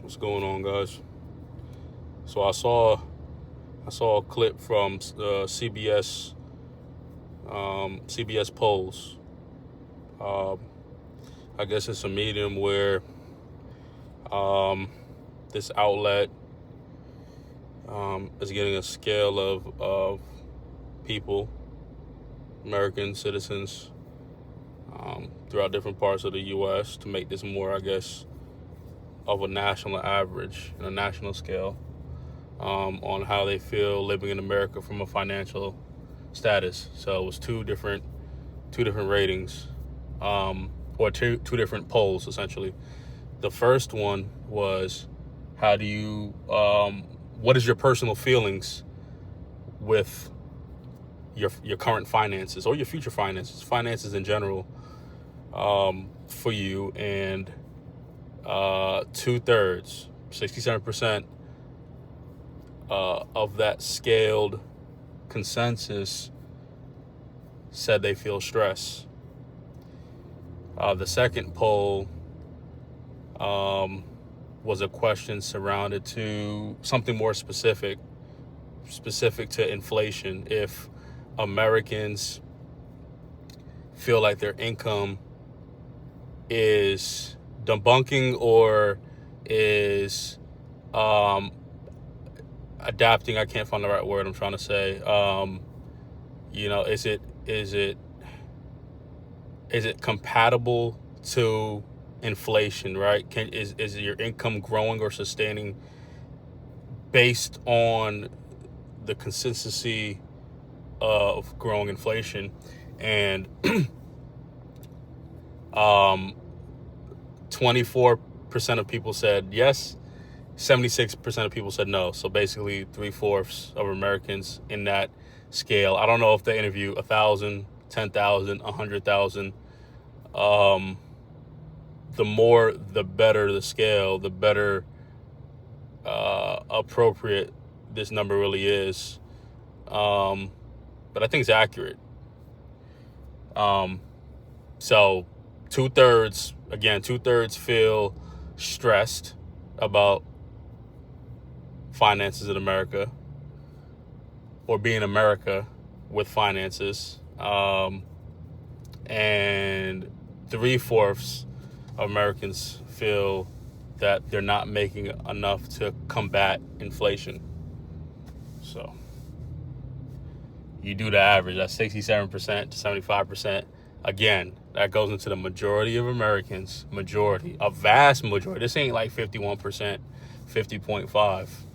What's going on, guys? So I saw a clip from CBS polls. Um, I guess it's a medium where um, this outlet is getting a scale of people, American citizens, throughout different parts of the U.S. to make this more, I guess, of a national average and a national scale on how they feel living in America from a financial status. So it was two different ratings, or two different polls essentially. The first one was, how do you what is your personal feelings with your current finances or your future finances in general, for you, and 2/3, 67% of that scaled consensus said they feel stress. The second poll was a question surrounded to something more specific to inflation. If Americans feel like their income is debunking or is adapting, I can't find the right word I'm trying to say. Is it compatible to inflation, right? Is your income growing or sustaining based on the consistency of growing inflation? And 24% of people said yes, 76% of people said no. So basically 3/4 of Americans in that scale. I don't know if they interview 1,000, 10,000, 100,000. The more, the better the scale, the better appropriate this number really is. But I think it's accurate. So 2/3 feel stressed about finances in America, or being America with finances. And 3/4 of Americans feel that they're not making enough to combat inflation. So you do the average, that's 67% to 75%. Again, that goes into the majority of Americans. A vast majority. This ain't like 51%, 50.5,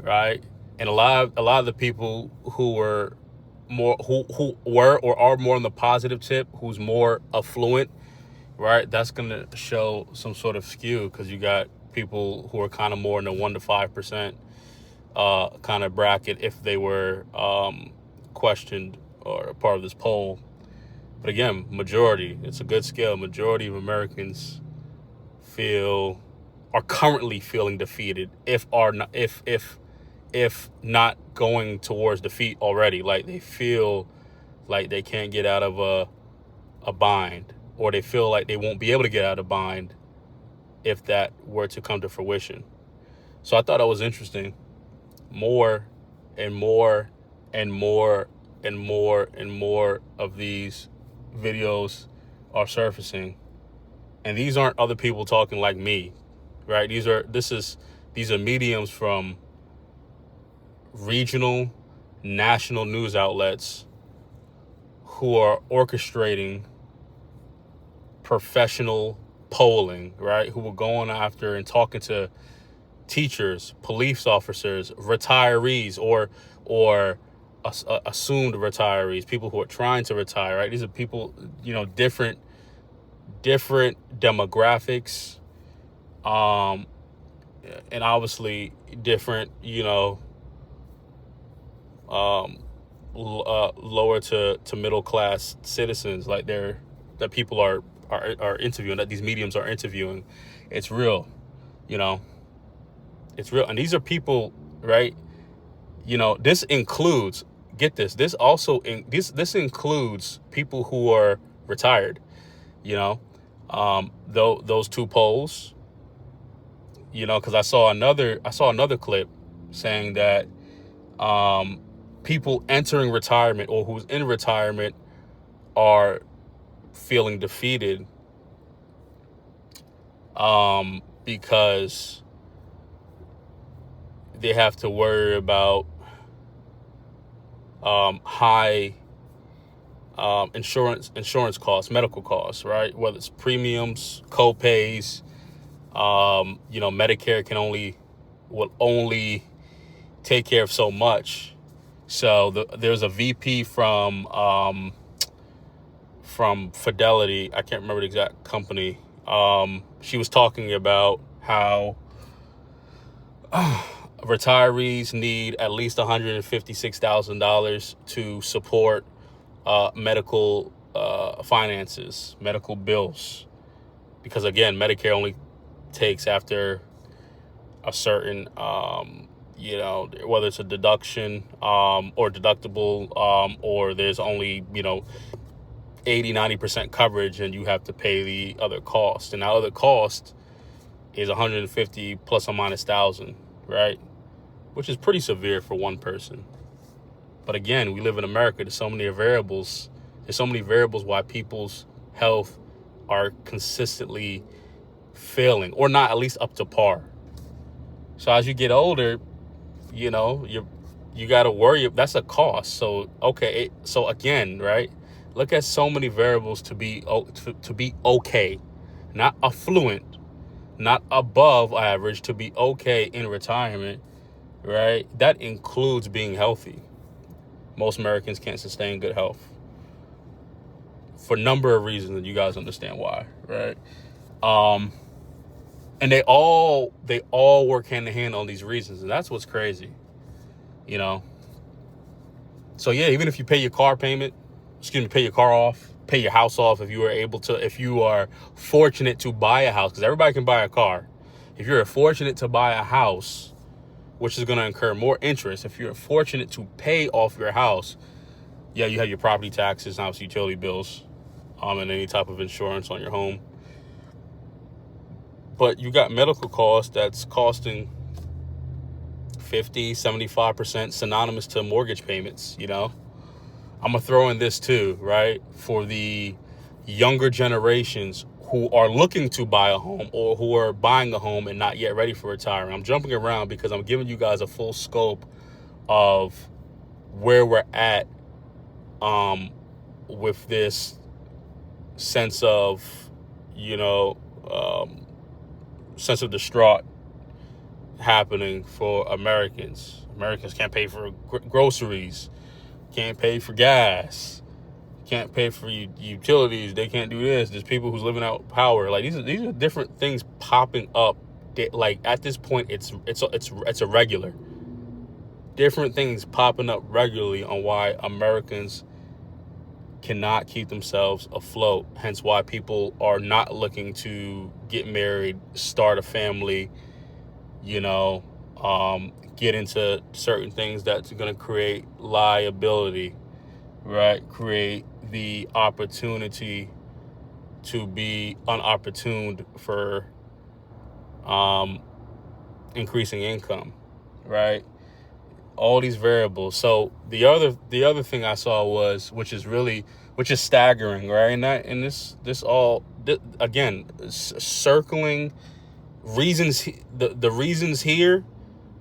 right? And a lot of the people who were or are more on the positive tip, who's more affluent, right? That's gonna show some sort of skew, because you got people who are kind of more in the 1 to 5% kind of bracket if they were questioned or a part of this poll. But again, majority, it's a good scale. Majority of Americans are currently feeling defeated, if not going towards defeat already. Like, they feel like they can't get out of a bind, or they feel like they won't be able to get out of a bind if that were to come to fruition. So I thought that was interesting. More and more and more and more and more of these videos are surfacing, and these aren't other people talking like me, right? These are mediums from regional, national news outlets who are orchestrating professional polling, right? Who are going after and talking to teachers, police officers, retirees, or assumed retirees, people who are trying to retire, right? These are people, different demographics, and obviously different, lower to middle class citizens, like that people are interviewing, that these mediums are interviewing. It's real, it's real. And these are people, right? This includes, get this, this includes people who are retired. Though those two polls, because I saw another clip saying that people entering retirement or who's in retirement are feeling defeated because they have to worry about high insurance costs, medical costs, right? Whether it's premiums, co-pays, Medicare will only take care of so much. So there's a VP from Fidelity. I can't remember the exact company. She was talking about how retirees need at least $156,000 to support medical finances, medical bills, because again, Medicare only takes after a certain whether it's a deduction or deductible, or there's only 80-90% coverage, and you have to pay the other cost, and that other cost is 150 plus or minus thousand, right? Which is pretty severe for one person. But again, we live in America. There's so many variables why people's health are consistently failing, or not at least up to par. So as you get older, you got to worry. That's a cost. So so again, right? Look at so many variables to be okay, not affluent, not above average, to be okay in retirement, right? That includes being healthy. Most Americans can't sustain good health for a number of reasons, and you guys understand why, right? And they all work hand in hand on these reasons, and that's what's crazy, So yeah, even if you pay your car off, pay your house off, if you are fortunate to buy a house, because everybody can buy a car. If you're fortunate to buy a house, which is going to incur more interest, if you're fortunate to pay off your house, yeah, you have your property taxes, obviously utility bills, and any type of insurance on your home. But you got medical costs that's costing 50, 75%, synonymous to mortgage payments, I'm going to throw in this too, right? For the younger generations who are looking to buy a home, or who are buying a home and not yet ready for retiring. I'm jumping around because I'm giving you guys a full scope of where we're at with this sense of, sense of distraught happening for Americans. Americans can't pay for groceries, can't pay for gas, can't pay for utilities. They can't do this. There's people who's living out power. Like these are different things popping up. Like at this point, it's a regular. Different things popping up regularly on why Americans cannot keep themselves afloat. Hence why people are not looking to get married, start a family, get into certain things that's going to create liability, right? Create the opportunity to be unopportuned for increasing income, right? All these variables. So the other thing I saw was, which is staggering, right? And this all again, circling reasons, the reasons here,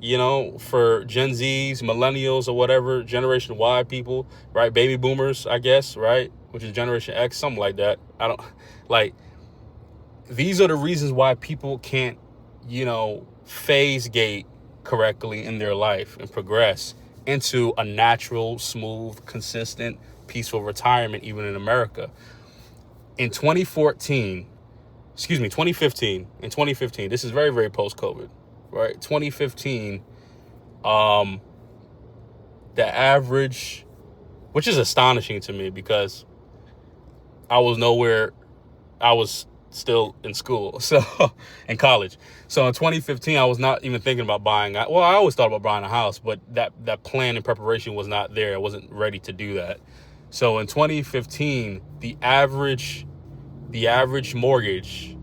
for Gen Zs, millennials, or whatever, Generation Y people, right? Baby boomers, I guess, right? Which is Generation X, something like that. I don't like. These are the reasons why people can't, phase gate correctly in their life and progress into a natural, smooth, consistent, peaceful retirement, even in America. In 2015, this is very, very post-COVID, right? 2015, the average, which is astonishing to me because I was still in school, so in college. So in 2015, I was not even thinking about buying. I always thought about buying a house, but that plan and preparation was not there. I wasn't ready to do that. So in 2015, the average mortgage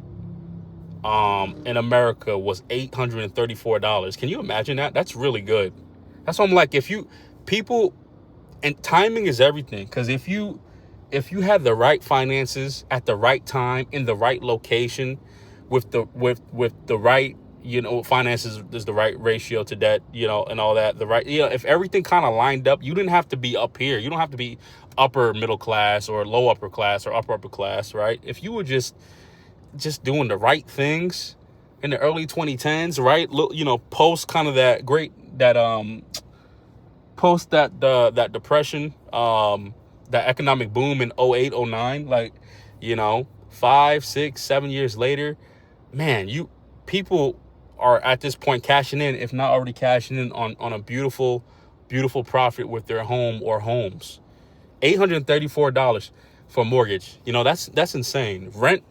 in America was $834. Can you imagine that? That's really good. That's why I'm like, if you people and timing is everything. Because if you have the right finances at the right time in the right location, with the right, finances is the right ratio to debt, and all that, the right, if everything kind of lined up, you didn't have to be up here. You don't have to be upper middle class or low upper class or upper class, right? If you were just doing the right things in the early 2010s, right? Post kind of post that depression, that economic boom in 08, 09, like, 5, 6, 7 years later, man, people are at this point cashing in, if not already cashing in on a beautiful, beautiful profit with their home or homes. $834 for a mortgage. That's insane. Rent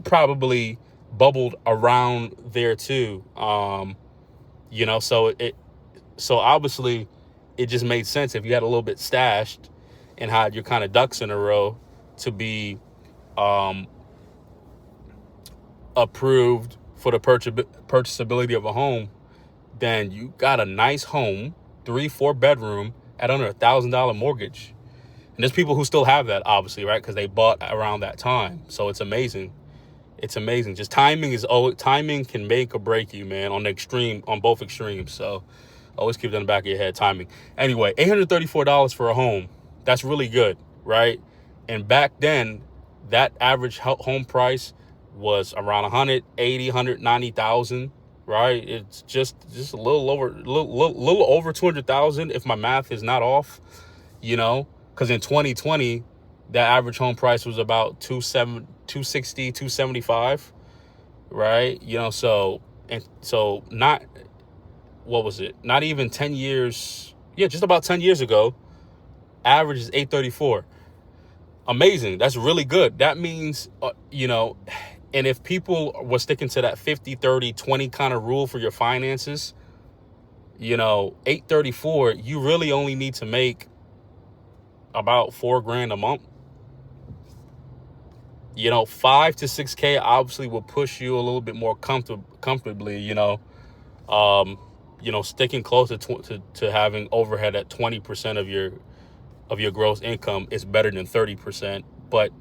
probably bubbled around there too. So obviously it just made sense if you had a little bit stashed and had your kind of ducks in a row to be approved for the purchasability of a home. Then you got a nice home, 3-4 bedroom at under $1,000 mortgage. And there's people who still have that, obviously, right? Because they bought around that time. So it's amazing. It's amazing. Just timing can make or break you, man, on both extremes. So always keep that in the back of your head, timing. Anyway, $834 for a home. That's really good, right? And back then, that average home price was around 180, 190,000, right? It's just a little over 200,000 if my math is not off, because in 2020, that average home price was about 260, 275, right? So not, what was it? Not even 10 years. Yeah, just about 10 years ago, average is 834. Amazing. That's really good. That means, and if people were sticking to that 50, 30, 20 kind of rule for your finances, 834, you really only need to make about $4,000 a month. 5 to 6K obviously will push you a little bit more comfortably, sticking closer to having overhead at 20% of your gross income is better than 30%. But,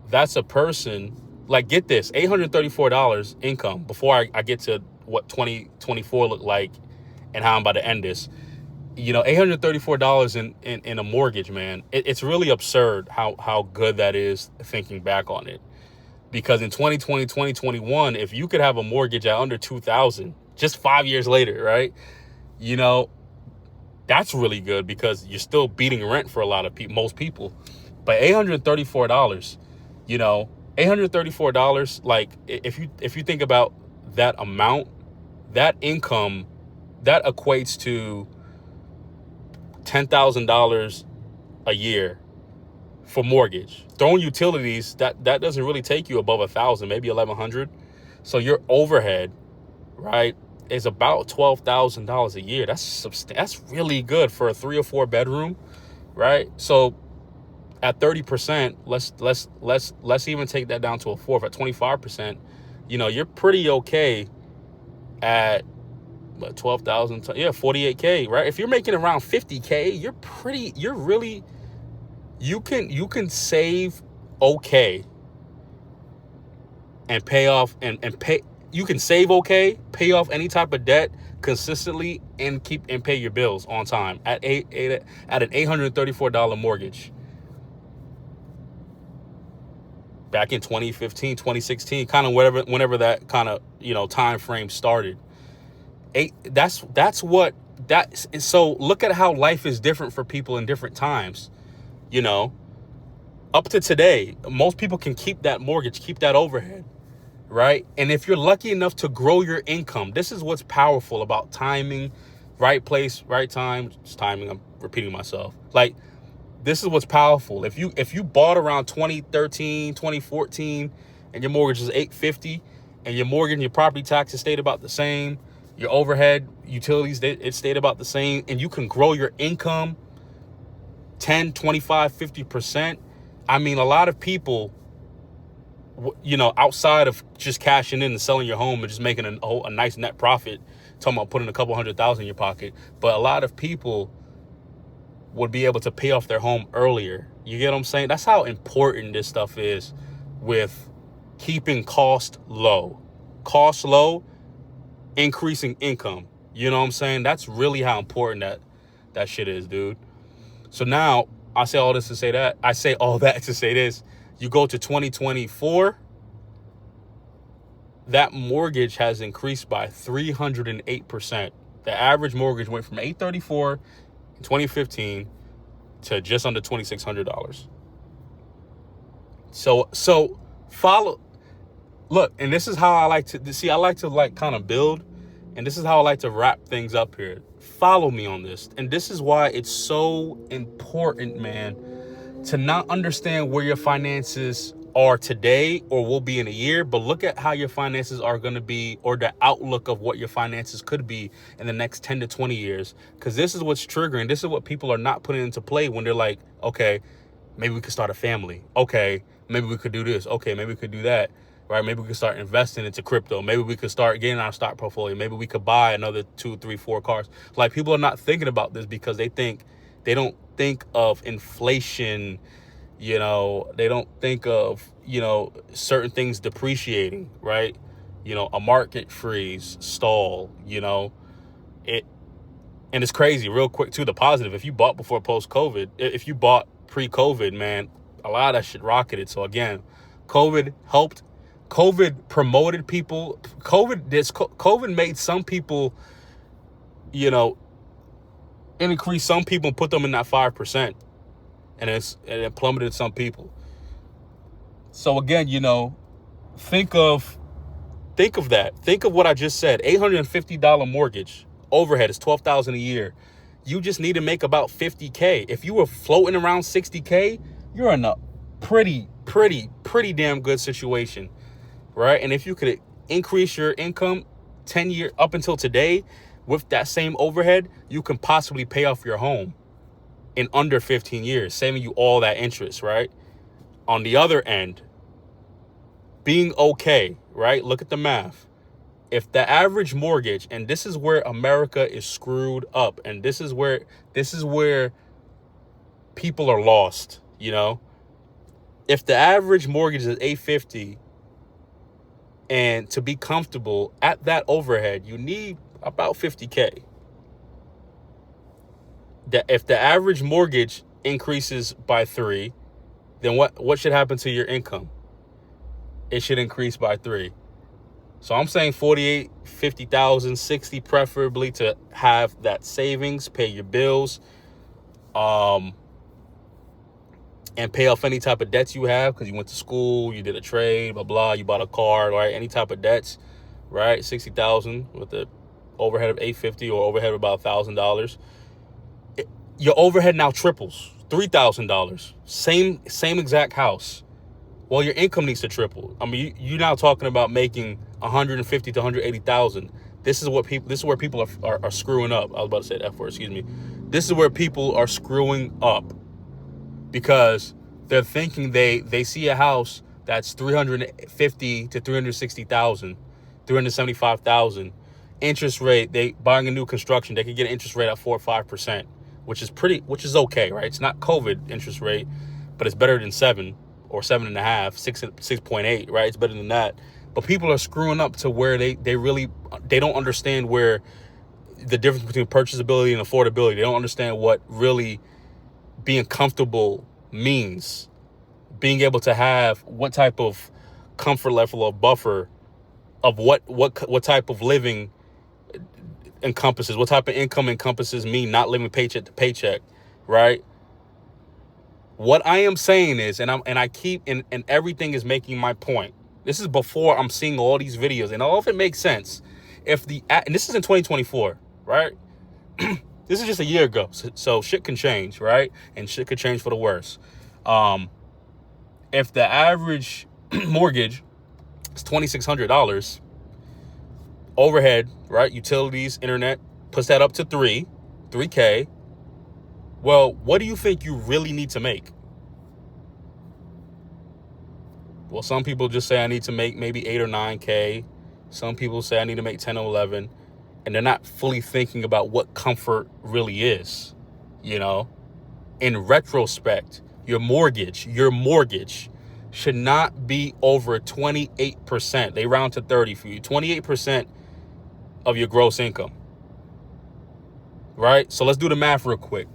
that's a person, like, get this, $834 income before I get to what 2024 look like and how I'm about to end this. $834 in a mortgage, man. It's really absurd how good that is thinking back on it. Because in 2020, 2021, if you could have a mortgage at under $2,000 just 5 years later, right? That's really good because you're still beating rent for a lot of most people. But $834, $834, like, if you think about that amount, that income, that equates to $10,000 a year for mortgage. Throwing utilities, that doesn't really take you above $1,000, maybe $1,100. So your overhead, right, is about $12,000 a year. That's really good for a 3 or 4 bedroom, right? So at 30%, let's even take that down to a fourth. At 25%, you're pretty okay at 12,000, 48K, right? If you're making around 50K, you can save okay and pay off and pay. You can save okay, pay off any type of debt consistently, and pay your bills on time at an $834 mortgage. Back in 2015, 2016, kind of whenever that kind of, time frame started. So look at how life is different for people in different times. Up to today, most people can keep that mortgage, keep that overhead, right? And if you're lucky enough to grow your income, this is what's powerful about timing, right place, right time. It's timing. I'm repeating myself. Like, this is what's powerful. If you bought around 2013, 2014, and your mortgage is $850, and your mortgage and your property taxes stayed about the same, your overhead, utilities, it stayed about the same, and you can grow your income 10, 25, 50%. I mean, a lot of people outside of just cashing in and selling your home and just making a nice net profit, talking about putting a couple $100,000 in your pocket. But a lot of people would be able to pay off their home earlier. You get what I'm saying? That's how important this stuff is with keeping cost low. Cost low, increasing income. You know what I'm saying? That's really how important that shit is, dude. So now I say all this to say that. I say all that to say this. You go to 2024, that mortgage has increased by 308%. The average mortgage went from $834 in 2015 to just under $2,600. So follow. Look, and this is how I like to see. I like to kind of build, and this is how I like to wrap things up here. Follow me on this, and this is why it's so important, man, to not understand where your finances are today or will be in a year, but look at how your finances are going to be, or the outlook of what your finances could be in the next 10 to 20 years. Because this is what's triggering. This is what people are not putting into play when they're like, okay, maybe we could start a family. Okay, maybe we could do this. Okay, maybe we could do that. Right? Maybe we could start investing into crypto. Maybe we could start getting our stock portfolio. Maybe we could buy another 2, 3, 4 cars. Like, people are not thinking about this because they don't think of inflation. They don't think of, certain things depreciating, right? A market freeze, stall, and it's crazy. Real quick too, the positive, if you bought before post-COVID, if you bought pre-COVID, man, a lot of that shit rocketed. So again, COVID helped. COVID promoted people. COVID made some people, increase some people and put them in that 5%. And it plummeted some people. So again, think of that. Think of what I just said. $850 mortgage. Overhead is $12,000 a year. You just need to make about $50K. If you were floating around $60K, you're in a pretty damn good situation, right? And if you could increase your income 10 years up until today with that same overhead, you can possibly pay off your home in under 15 years, saving you all that interest, right? On the other end, being okay, right? Look at the math. If the average mortgage, and this is where America is screwed up, and this is where people are lost, If the average mortgage is $850, and to be comfortable at that overhead, you need about $50K. That if the average mortgage increases by 3, then what should happen to your income? It should increase by 3. So I'm saying 48, 50,000, 60 preferably, to have that savings, pay your bills, and pay off any type of debts you have because you went to school, you did a trade, blah blah, you bought a car, right? Any type of debts, right? 60,000 with the overhead of $850 or overhead of about $1,000. Your overhead now triples, $3,000. Same exact house. Well, your income needs to triple. I mean, you're now talking about making $150,000 to $180,000. This is where people are screwing up. I was about to say the F word, excuse me. This is where people are screwing up because they're thinking they see a house that's $350,000 to $360,000, $375,000. Interest rate, they buying a new construction, they could get an interest rate at 4 or 5%. Which is okay, right? It's not COVID interest rate, but it's better than 7 or 7.5, 6.8, right? It's better than that. But people are screwing up to where they don't understand where the difference between purchasability and affordability. They don't understand what really being comfortable means. Being able to have what type of comfort level of buffer of what type of living encompasses, what type of income encompasses me not living paycheck to paycheck, right? What I am saying is, and everything is making my point. This is before I'm seeing all these videos, and all of it makes sense. And this is in 2024, right? This is just a year ago, so shit can change, right? And shit could change for the worse. If the average mortgage is $2,600. Overhead, right? Utilities, internet, puts that up to 3K. Well, what do you think you really need to make? Well, some people just say I need to make maybe 8 or 9K. Some people say I need to make 10 or 11. And they're not fully thinking about what comfort really is, you know? In retrospect, your mortgage should not be over 28%. They round to 30 for you. 28% of your gross income, right? So let's do the math real quick.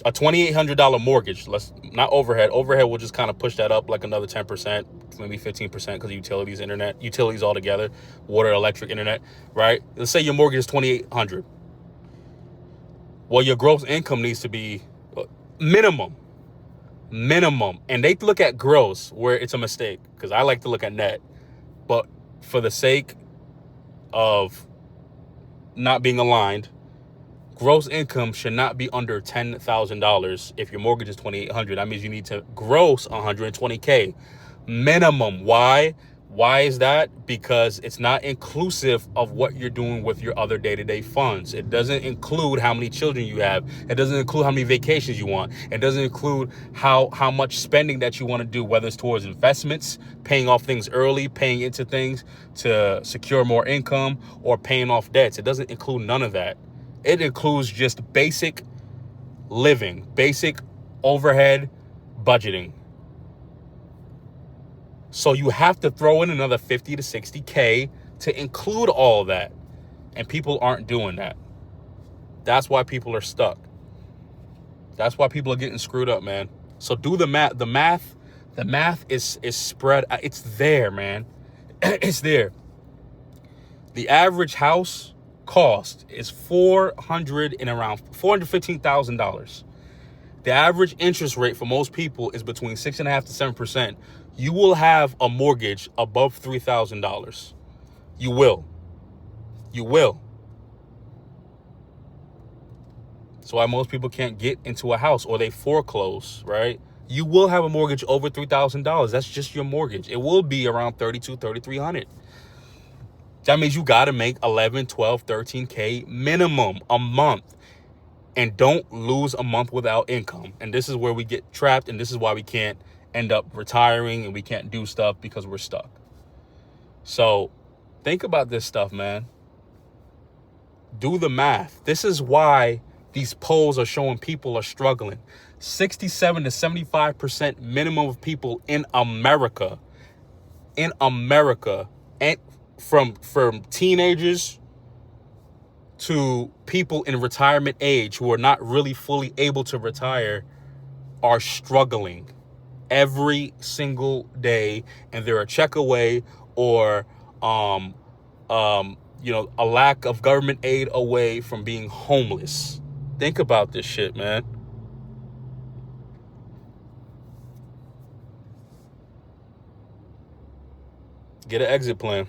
A $2,800 mortgage, let's not overhead. Overhead will just kind of push that up like another 10%, maybe 15% because of utilities, utilities altogether, water, electric, internet, right? Let's say your mortgage is $2,800. Well, your gross income needs to be minimum. And they look at gross where it's a mistake because I like to look at net. But for the sake of not being aligned, gross income should not be under $10,000. If your mortgage is $2,800, that means you need to gross $120K minimum. Why? Why is that? Because it's not inclusive of what you're doing with your other day-to-day funds. It doesn't include how many children you have. It doesn't include how many vacations you want. It doesn't include how much spending that you want to do, whether it's towards investments, paying off things early, paying into things to secure more income, or paying off debts. It doesn't include none of that. It includes just basic living, basic overhead budgeting. So you have to throw in another 50 to 60K to include all that. And people aren't doing that. That's why people are stuck. That's why people are getting screwed up, man. So do the math. The math is spread. It's there, man. It's there. The average house cost is $415,000. The average interest rate for most people is between 6.5% to 7%. You will have a mortgage above $3,000. You will. That's why most people can't get into a house or they foreclose, right? You will have a mortgage over $3,000. That's just your mortgage. It will be around $3,200. That means you got to make 11, 12, 13K minimum a month. And don't lose a month without income. And this is where we get trapped. And this is why we can't end up retiring and we can't do stuff because we're stuck. So think about this stuff, man. Do the math. This is why these polls are showing people are struggling. 67 to 75% minimum of people in America, and from teenagers to people in retirement age who are not really fully able to retire, are struggling every single day, and they're a check away or a lack of government aid away from being homeless. Think about this shit, man. Get an exit plan.